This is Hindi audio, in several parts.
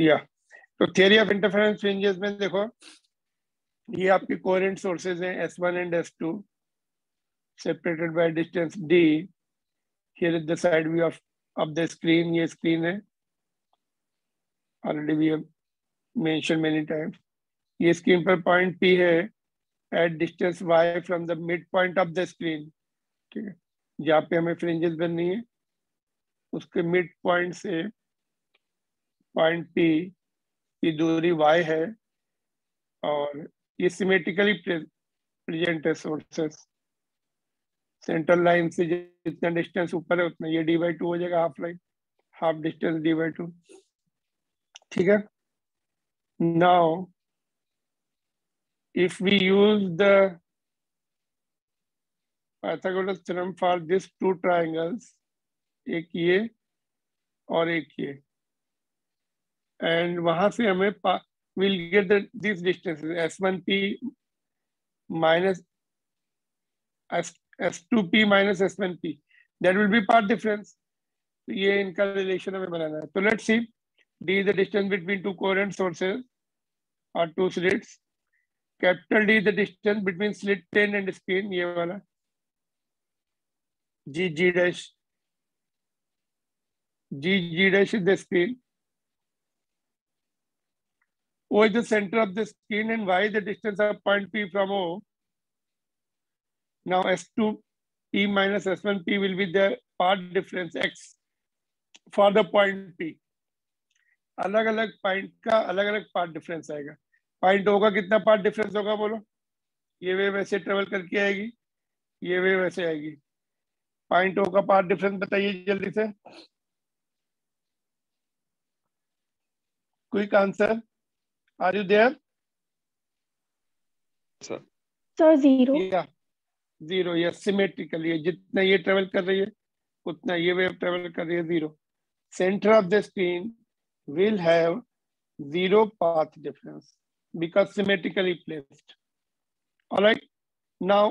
या तो थियरी ऑफ इंटरफेरेंस फ्रिंजेस में देखो, ये आपके कोहेरेंट सोर्सेज हैं S1 and S2 separated by distance D. Here is the side view of the screen. ये स्क्रीन है, already we have mention many times. ये स्क्रीन पर पॉइंट P है at distance Y from the mid point of the screen. ठीक है, जहाँ पे हमें फ्रिंजेस बननी है उसके मिड पॉइंट से पॉइंट P की दूरी Y है, और ये सिमेट्रिकली प्रेजेंट है सोर्सेस. सेंट्रल लाइन से जितना डिस्टेंस ऊपर है उतना ये D/2 हो जाएगा, हाफ डिस्टेंस D/2. ठीक है. Now if we use the Pythagoras theorem for these two triangles, एक ये और एक ये, and वहां से हमें we'll get these distances S1P minus S2P minus S1P, that will be path difference. तो ये इनका रिलेशन हमें बनाना है. तो let's see, D is the distance between two coherent sources or two slits. Capital D is the distance between slit plane and screen, ये वाला. G dash is the screen. O is the center of the screen and Y is the distance of point P from O. Now S2P minus S1P will be the path difference X for the point P. अलग अलग पॉइंट का अलग अलग पाथ डिफरेंस आएगा. पॉइंट O का कितना पाथ डिफरेंस होगा बोलो? ये वे वैसे ट्रेवल करके आएगी, ये वे वैसे आएगी. पॉइंट O का पाथ डिफरेंस बताइए जल्दी से. Quick answer. Are you there? Sir 0. या 0. या सिमेट्रिकली जितना ये ट्रेवल कर रही है उतना ये वेव ट्रेवल कर रही है 0. Centre of the screen will have 0 path difference because symmetrically placed. All right. Now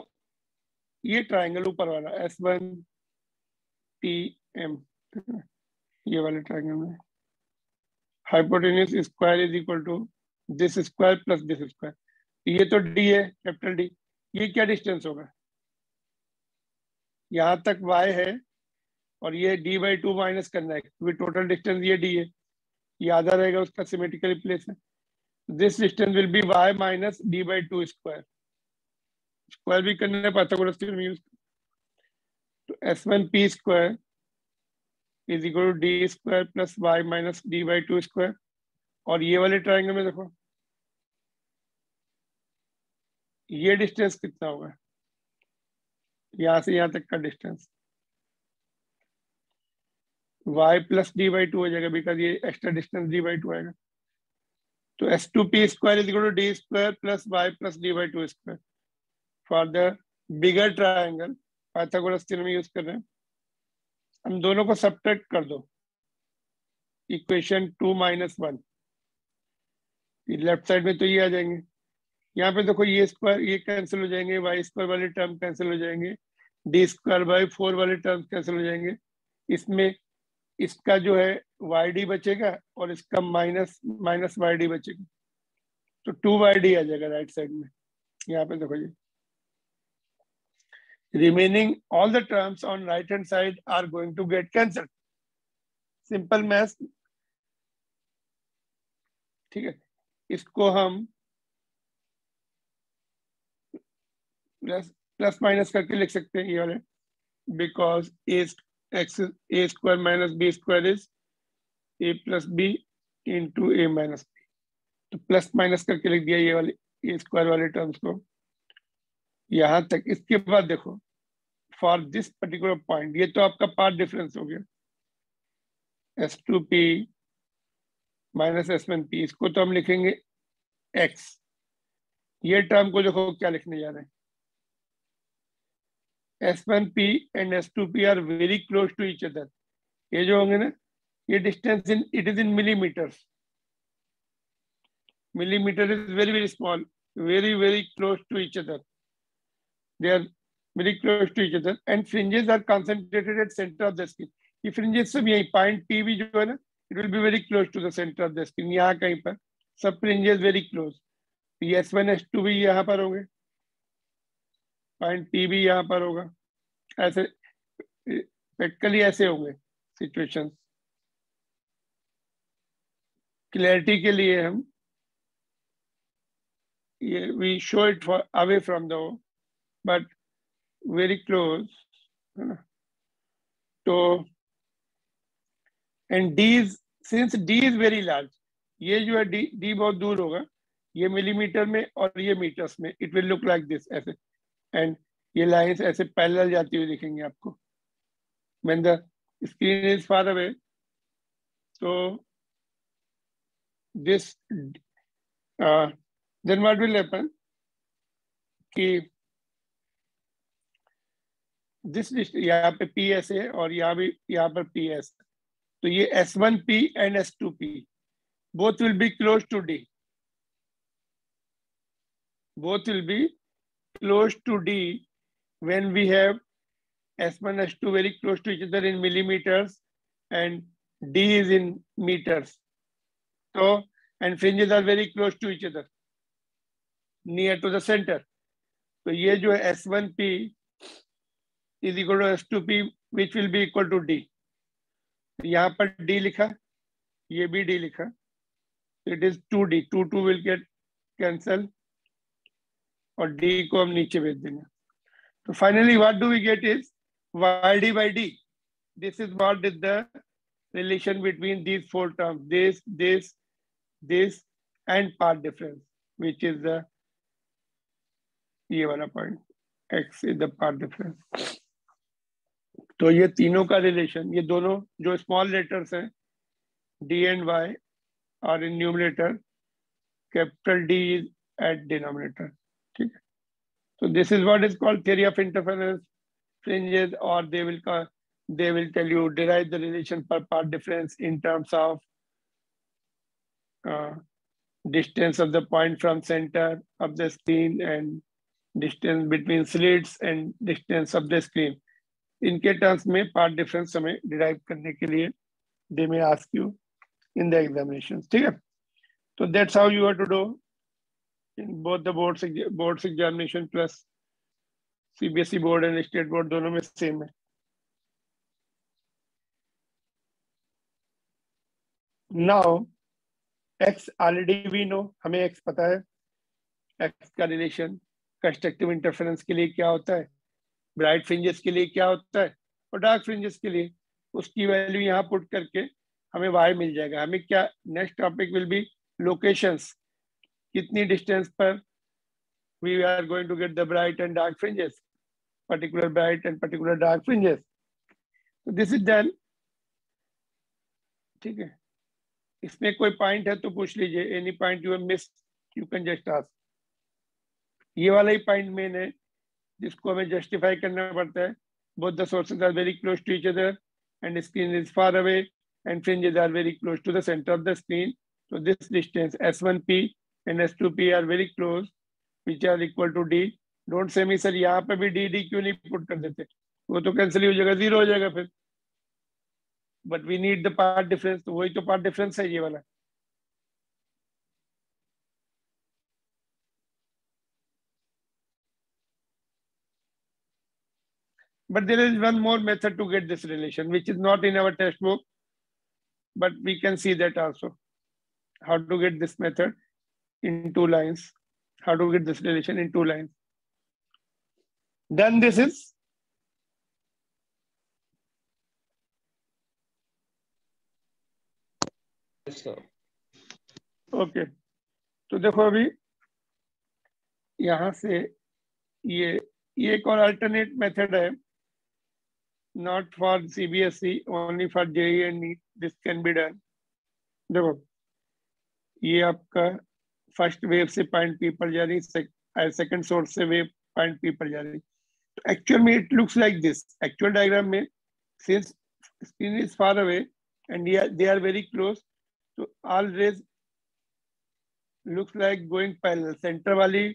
ये ट्राइंगल ऊपर वाला S1PM, ये वाले ट्राइंगल में hypotenuse square is equal to this square plus this square. ये तो D है, कैपिटल D. ये क्या डिस्टेंस होगा? यहां तक Y है और ये D/2 माइनस करना है क्योंकि टोटल डिस्टेंस ये D है. ये आधा रहेगा, उसका सिमेट्रिकली प्लेस है. This distance will be Y minus D/2 square. Square भी करने है पाइथागोरस थ्योरम यूज. तो S1P square is equal to D square plus Y minus D/2 square. और ये वाले ट्राइंगल में देखो ये डिस्टेंस कितना होगा? यहां से यहां तक का डिस्टेंस y प्लस D/2 हो जाएगा बिकॉज ये एक्स्ट्रा डिस्टेंस D/2 आएगा. तो S2P square is equal to D square plus Y plus D/2 square. For the bigger triangle Pythagoras theorem use कर रहे हैं. हम दोनों को सब्ट्रैक्ट कर दो. इक्वेशन 2 माइनस 1 लेफ्ट साइड में तो ये आ जाएंगे. यहाँ पे देखो ये स्क्वायर ये कैंसिल हो जाएंगे, Y स्क्वायर वाले टर्म कैंसिल हो जाएंगे, D स्क्वायर बाई 4 वाले टर्म कैंसिल हो जाएंगे. इसमें इसका जो है YD बचेगा और इसका माइनस YD बचेगा. तो 2YD आ जाएगा राइट साइड में. यहाँ पे देखो ये remaining all the terms on right hand side are going to get cancelled. Simple math. ठीक है, इसको हम प्लस माइनस करके लिख सकते हैं ये वाले, because a square minus b square is a plus b into a minus b. तो प्लस माइनस करके लिख दिया ये वाले a स्क्वायर वाले टर्म्स को यहां तक. इसके बाद देखो फॉर दिस पर्टिकुलर पॉइंट ये तो आपका पाथ डिफरेंस हो गया S2P माइनस S1P. इसको तो हम लिखेंगे x. ये टर्म को देखो क्या लिखने जा रहे हैं. S1P and S2P are very close to each other. ये जो होंगे ना ये distance in it is in millimetres. Millimetre is very very small, very close to each other. They are very close to each other and fringes are concentrated at center of the skin. ये fringes सब यही पॉइंट P भी जो है ना it will be very close to the center of the screen. यहाँ कहीं पर सब fringes very close. ये S1 S2 भी यहाँ पर होंगे, पॉइंट P भी यहाँ पर होगा, ऐसे प्रैक्टिकली ऐसे होंगे सिचुएशंस। क्लैरिटी के लिए हम ये we show it for away from the O, but very close, है ना? तो and D is, since D is very large, ये जो है D बहुत दूर होगा, ये मिलीमीटर में और ये मीटर्स में, it will look like this ऐसे, and ये लाइंस ऐसे पैरेलल जाती हुई दिखेंगी आपको। when the screen is far away, so this then what will happen कि this यहाँ पे PS है और यहाँ भी यहाँ पर PS, तो ये S1P and S2P both will be close to D. Both will be close to D when we have S1, S2 very close to each other in millimeters and D is in meters. So, and fringes are very close to each other, near to the center. So, ये जो है S1P is equal to S2P, which will be equal to D. यहाँ पर D लिखा, ये भी D लिखा. It is 2D. 2 will get cancelled और D को हम नीचे भेज देंगे. So finally, what do we get is YD by D. This is what is the relation between these four terms: this, and path difference, which is the ये वाला point. X is the path difference. तो ये तीनों का रिलेशन, ये दोनों जो स्मॉल लेटर्स हैं D and Y are in numerator, capital D is at denominator. ठीक है. So this is what is called theory of interference fringes, or they will tell you derive the relation per path difference in terms of distance of the point from center of the screen and distance between slits and distance of the screen. इनके टर्म्स में पार्ट डिफरेंस हमें डिराइव करने के लिए they may ask you in the examination. ठीक है. तो that's how you have to do in both the boards examination plus CBSE board and state board, दोनों में सेम है. Now X already we know, हमें एक्स पता है. एक्स का रिलेशन कंस्ट्रक्टिव इंटरफेरेंस के लिए क्या होता है, ब्राइट फ्रिंजेस के लिए क्या होता है और डार्क फ्रिंजेस के लिए, उसकी वैल्यू यहाँ पुट करके हमें y मिल जाएगा. हमें क्या next topic will be locations, कितनी डिस्टेंस पर we are going to get the bright and dark fringes, particular bright and particular dark fringes. तो दिस इज डन. ठीक है. इसमें कोई पॉइंट है तो पूछ लीजिए. Any point you have missed you can just ask. ये वाला ही पॉइंट मेन है जिसको हमें जस्टिफाई करना पड़ता है. Both the sources are very close to each other and screen is far away and fringes are very close to the centre of the screen. So this distance S1P and S2P are very close, which are equal to D. Don't say me sir यहाँ पे भी D क्यों नहीं पुट कर देते, वो तो कैंसिल हो जाएगा, जीरो हो जाएगा फिर. But we need the path difference, तो वही तो path difference है ये वाला. But there is one more method to get this relation, which is not in our textbook, but we can see that also. How to get this method in 2 lines, how to get this relation in 2 lines. Then this is okay. तो देखो अभी यहाँ से ये एक और अल्टरनेट मेथड है, not for CBSE, only for JEE and NEET. This can be done. देखो ये आपका फर्स्ट वेव से पॉइंट पी पर जा रही, सेकंड सोर्स से वेव पॉइंट पी पर जा रही. तो एक्चुअल में it looks like this. Actual diagram में since screen is far away and they are very close, तो all rays looks like going parallel. Center वाली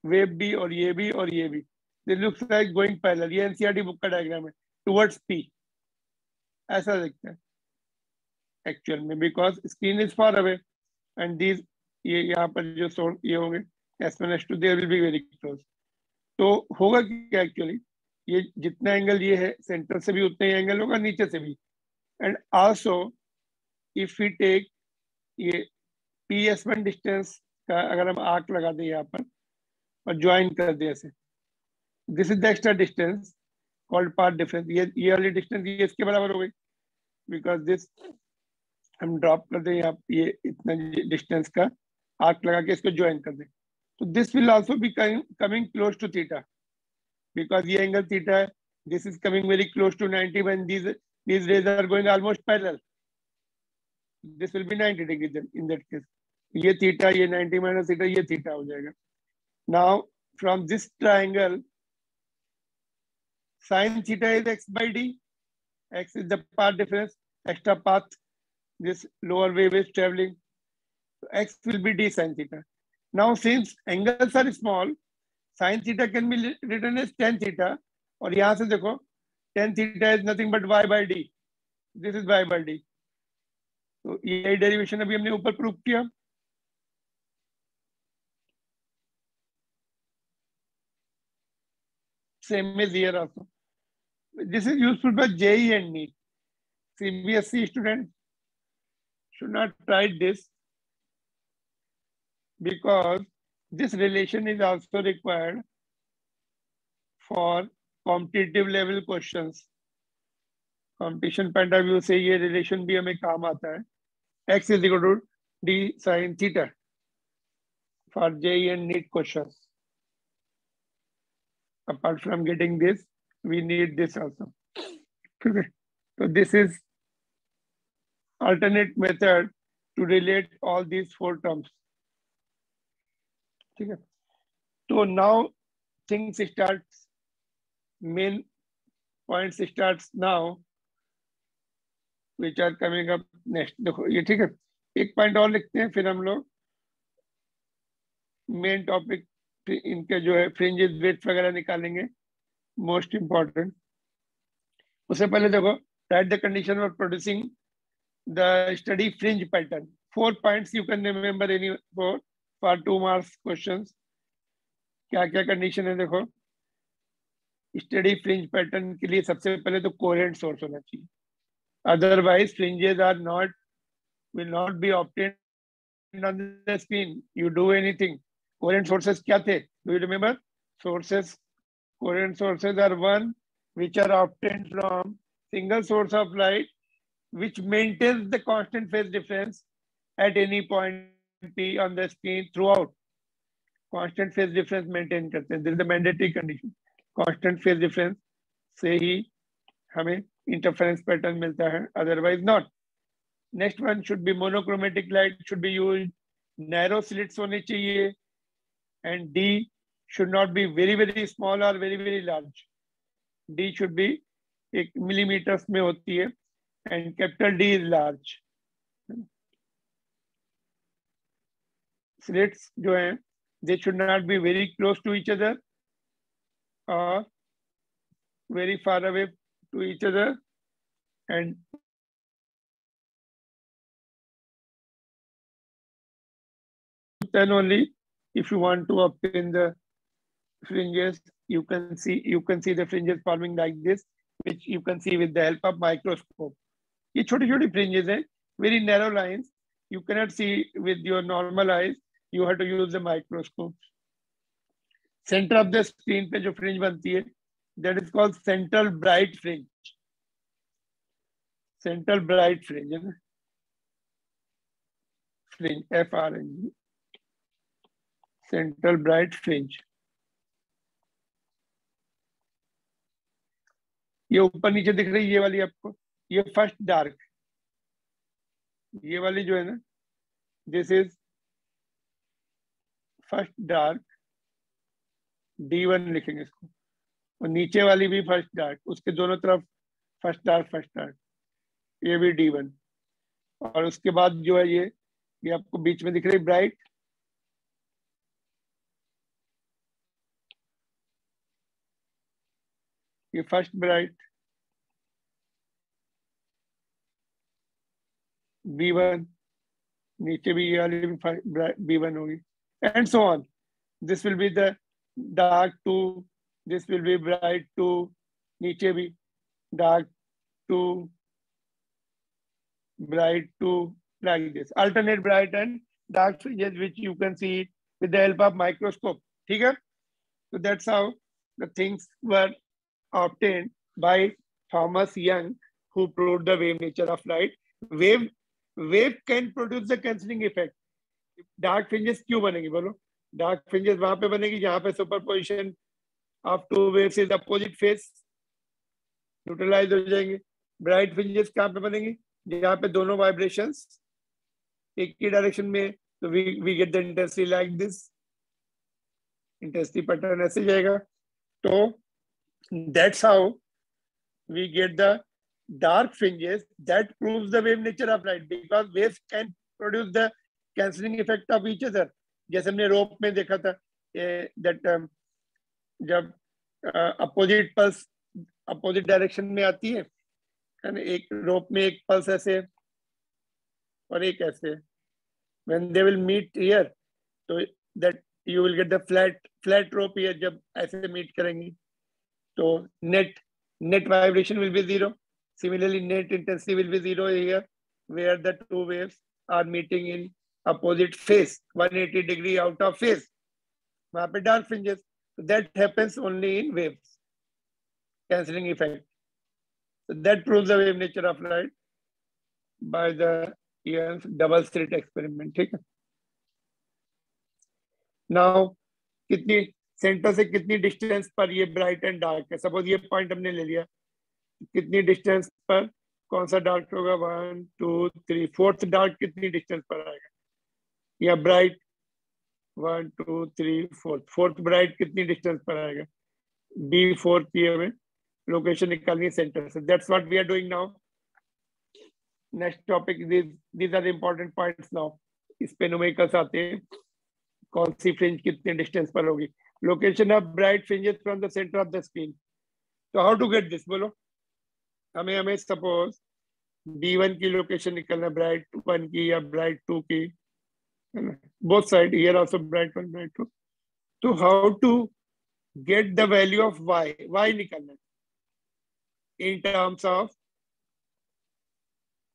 वेव भी और ये भी और ये भी, they looks like going parallel. ये एनसीईआरटी बुक का डायग्राम है, टुवर्ड्स पी, ऐसा दिखता है. एक्चुअल में, because screen is far away and these, ये यहाँ पर जो सोर्स ये होंगे S1 S2 they will be very close. तो होगा क्या एक्चुअली, ये जितना एंगल ये है सेंटर से भी उतना ही एंगल होगा नीचे से भी। And also if we take ये PS1 डिस्टेंस का अगर हम आर्क लगा दें यहाँ पर और ज्वाइन कर दें ऐसे, this is the extra distance called path difference. ये वाली डिस्टेंस ये इसके बराबर हो गई, बिकॉज दिस हम ड्रॉप कर दें यहाँ ये इतना डिस्टेंस का आर्क लगा के इसको ज्वाइन कर दें, तो this will also be coming close to theta, because ये एंगल थीटा है, this is coming very close to 90 when these rays are going almost parallel, this will be 90 degrees in that case। ये थीटा, ये 90 माइनस थीटा, ये थीटा हो जाएगा। Now from this triangle sin theta is x by d, x is the path difference, extra path this lower wave is traveling, so x will be d sin theta। Now since angles are small, sin theta can be written as tan theta, और यहां से देखो tan theta is nothing but y by d, this is y by d। तो ये डेरिवेशन अभी हमने ऊपर प्रूव किया। Same is here also, this is useful for JEE and NEET। CBSE student should not try this, because this relation is also required for competitive level questions। competition point of view से ये relation भी हमें काम आता है। x is equal to d sin theta for JEE and NEET questions। Apart from getting this, we need this also। Okay, so this is alternate method to relate all these four terms। ठीक है, तो now things starts, main points starts now which are coming up next। देखो ये ठीक है, एक पॉइंट और लिखते हैं फिर हम लोग मेन टॉपिक इनके जो है फ्रिंजेस वेट्स वगैरह निकालेंगे, मोस्ट इंपॉर्टेंट। उससे पहले देखो, right the condition for producing the study fringe pattern. 4 points you can remember any for 2 marks questions. क्या क्या कंडीशन है देखो, स्टडी फ्रिंज पैटर्न के लिए सबसे पहले तो कोहेरेंट सोर्स होना चाहिए, otherwise fringes are not will not be obtained on the screen you do anything। coherent sources क्या थे, do you remember? sources, coherent sources are one which are obtained from single source of light which maintains the constant phase difference at any point p on the screen throughout। constant phase difference maintain करते हैं, this is the mandatory condition। constant phase difference से ही हमें interference pattern मिलता है, otherwise not। Next one should be monochromatic light should be used, narrow slits होने चाहिए, and D should not be very very small or very very large। D should be एक millimeters में होती है, and capital D is large। slits जो हैं they should not be very close to each other or very far away to each other, and then only if you want to obtain the fringes you can see the fringes forming like this, which you can see with the help of microscope। ये छोटी छोटी fringes हैं, very narrow lines, you cannot see with your normal eyes, you have to use the microscope। center of the screen पे जो fringe बनती है that is called central bright fringe। central bright fringe है ना, fringe FRNG, central bright fringe। ये ऊपर नीचे दिख रही है ये वाली आपको, ये फर्स्ट डार्क, ये वाली जो है ना this is first dark, D1 लिखेंगे इसको, और नीचे वाली भी फर्स्ट डार्क, उसके दोनों तरफ फर्स्ट डार्क, ये भी D1। और उसके बाद जो है ये आपको बीच में दिख रही ब्राइट, ये फर्स्ट ब्राइट, B1, नीचे भी ये वाली B1 होगी, and so on. This will be the dark 2, this will be bright 2, नीचे भी dark 2, bright 2, like this. Alternate bright and dark fringes, which you can see with the help of microscope. ठीक है? So that's how the things were obtained by Thomas Young, who proved the wave nature of light. Wave can produce the cancelling effect. Dark fringes क्यों बनेगी बोलो? Dark fringes वहां पे बनेगी जहां पे superposition of two waves is opposite phase, neutralise हो जाएंगे. ब्राइट फ्रिंजेस कहाँ पे बनेंगी? जहाँ पे दोनों वाइब्रेशंस एक ही डायरेक्शन में, तो we get the intensity like this. Intensity pattern ऐसे जाएगा. तो that's how we get the dark fringes. That proves the wave nature of light, because waves can produce the cancelling effect of each other. जैसे हमने रोप में देखा था that जब अपोजिट पल्स अपोजिट डायरेक्शन में आती है, एक रोप में एक पल्स ऐसे और एक ऐसे, when they will meet here, तो that you will get the flat rope here. जब ऐसे मीट करेंगी तो net vibration will be 0. Similarly, net intensity will be 0 here, where the two waves are meeting in opposite phase, 180 degree out of phase. वहां पे dark fringes. So that happens only in waves, cancelling effect. So that proves the wave nature of light by the Young's double slit experiment. ठीक है? Now कितनी सेंटर से कितनी डिस्टेंस पर ये ब्राइट एंड डार्क है? सपोज ये पॉइंट हमने ले लिया, कितनी डिस्टेंस पर कौन सा डार्क होगा? 1 2 3, फोर्थ डार्क कितनी डिस्टेंस पर आएगा? या ब्राइट 1 2 3 फोर्थ ब्राइट कितनी डिस्टेंस पर आएगा? B4 की हमें लोकेशन निकालनी है सेंटर से. That's what we are doing now. Next topic, these are important points now. इस पे न्यूमेरिकल्स आते हैं. कौन सी फ्रिंज कितने डिस्टेंस पर होगी? Location of bright fringes from the centre of the screen. तो हाउ टू गेट दिस बोलो. हमें सपोज B1 की लोकेशन निकलना, ब्राइट 1 की या ब्राइट 2 की, both side, here also bright 1 bright 2. तो how to get the value of y निकालना in terms of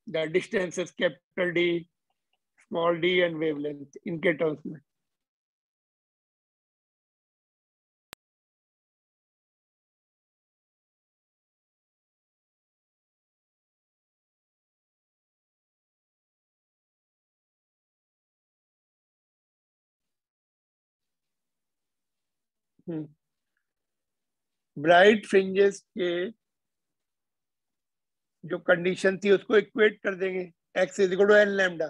the distances capital D, small d and wavelength इनके टर्म्स में. ब्राइट फ्रिंजेस के जो कंडीशन थी उसको इक्वेट कर देंगे. x is equal to n lambda.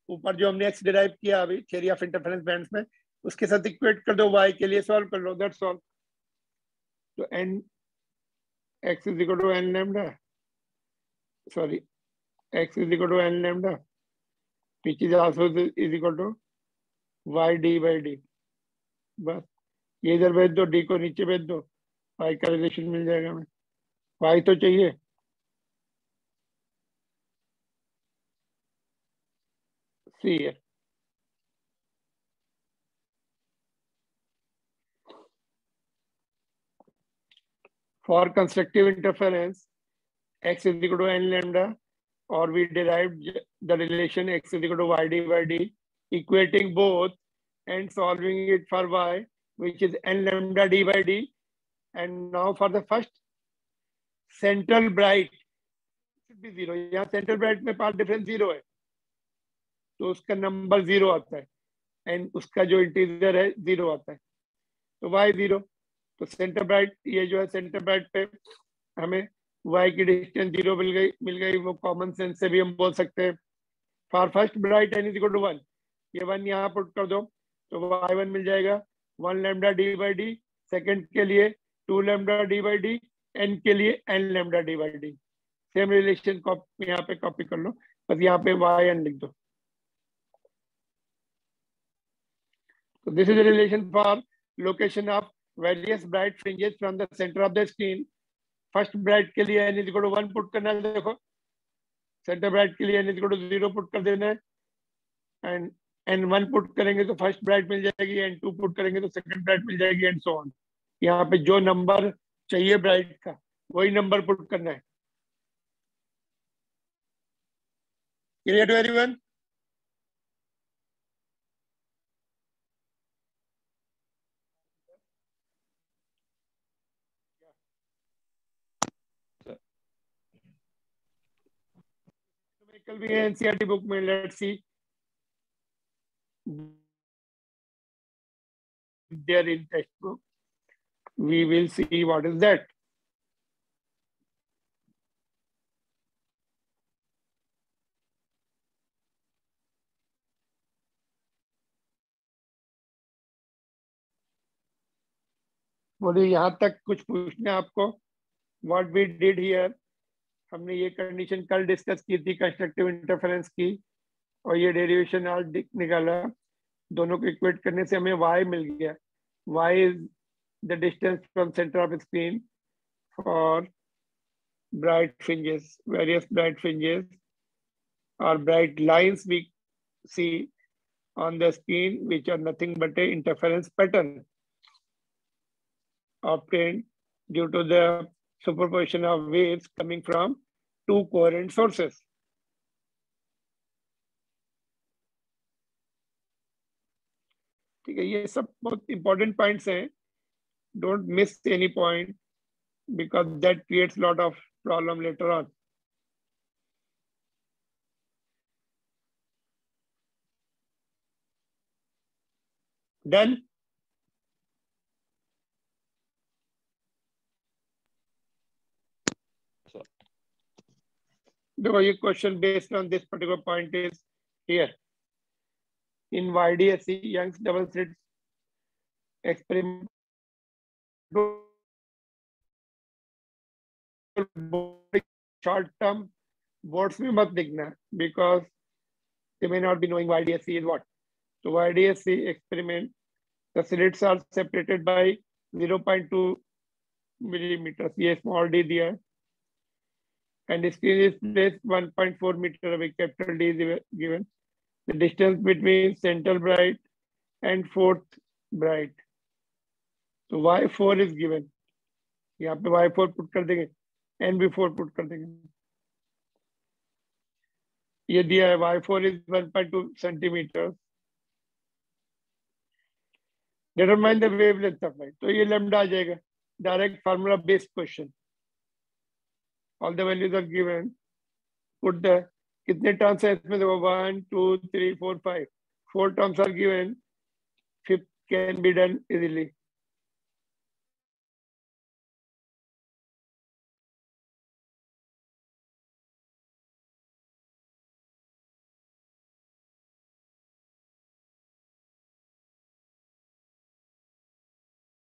ऊपर जो हमने x डिराइव किया अभी थ्योरी ऑफ इंटरफेरेंस बैंड्स में, उसके साथ इक्वेट कर दो. y के लिए सॉल्व कर लो. That's all. तो n x is equal to n lambda, sorry x is equal to n lambda, which is also is equal to y d by d. बस ये इधर भेज दो, d को नीचे भेज दो, y का रिलेशन मिल जाएगा. हमें y तो चाहिए. See here. For constructive interference, x is equal to n lambda, or we derived the relation x is equal to y d by d, equating both and solving it for y, which is n lambda d by d. And now for the first, central bright should be 0. यहाँ central bright में पाथ डिफरेंस 0 है, तो उसका नंबर 0 आता है, एंड उसका जो इंटीजर है 0 आता है. तो y 0. तो सेंटर ब्राइट, ये जो है सेंटर ब्राइट पे हमें y की डिस्टेंस 0 मिल गई. वो कॉमन सेंस से भी हम बोल सकते हैं. For first bright n is equal to 1, ये 1 यहाँ पुट कर दो तो y1 मिल जाएगा 1 lambda d by D. Second के लिए 2 lambda d by D, n के लिए n lambda d by D. Same relation यहाँ पे कॉपी कर लो, बस यहाँ पे yn लिख दो. So this is a relation for location of various bright fringes from the center of the screen. First bright के लिए n is equal to 1 put करना. देखो सेंटर ब्राइट के लिए n इक्वल टू 0 पुट कर देना है, एंड n1 पुट करेंगे तो फर्स्ट ब्राइट मिल जाएगी, n2 पुट करेंगे तो सेकंड ब्राइट मिल जाएगी, एंड सो ऑन। यहाँ पे जो नंबर चाहिए ब्राइट का वही नंबर पुट करना है। Clear to everyone? कल भी है एनसीईआरटी बुक में, let's see there in textbook. We will see what is that. बोलिए यहाँ तक कुछ पूछना है आपको? What we did here, हमने ये कंडीशन कल डिस्कस की थी कंस्ट्रक्टिव इंटरफेरेंस की, और ये डेरिवेशन आज निकाला। दोनों को इक्वेट करने से हमें y मिल गया। y is the distance from center of screen for bright fringes, various bright fringes or bright lines we see on the screen, which are nothing but a interference pattern obtained due to the superposition of waves coming from two coherent sources. ठीक है, ये सब बहुत इंपॉर्टेंट पॉइंट्स हैं, don't miss any point because that creates a lot of problem later on. Done? देखो ये question based on this particular point is here. In YDSC, Young's double slit experiment, short term words में मत लिखना, because they may not be knowing YDSC is what. So YDSC experiment, the slits are separated by 0.2 millimeters. ये small d दिया है, and the screen is placed 1.4 meter away. Capital D is given. The distance between central bright and fourth bright. So y4 is given. यहाँ पे y4 पुट कर देंगे, nb4 पुट कर देंगे। ये दिया है y4 is 1.2 centimeters. Determine the wavelength of light. तो ये lambda आ जाएगा, direct formula based question. All the values are given. Put the कितने टर्म्स है इसमें? देखो 1 2 3 4 5 4 terms are given, fifth can be done easily.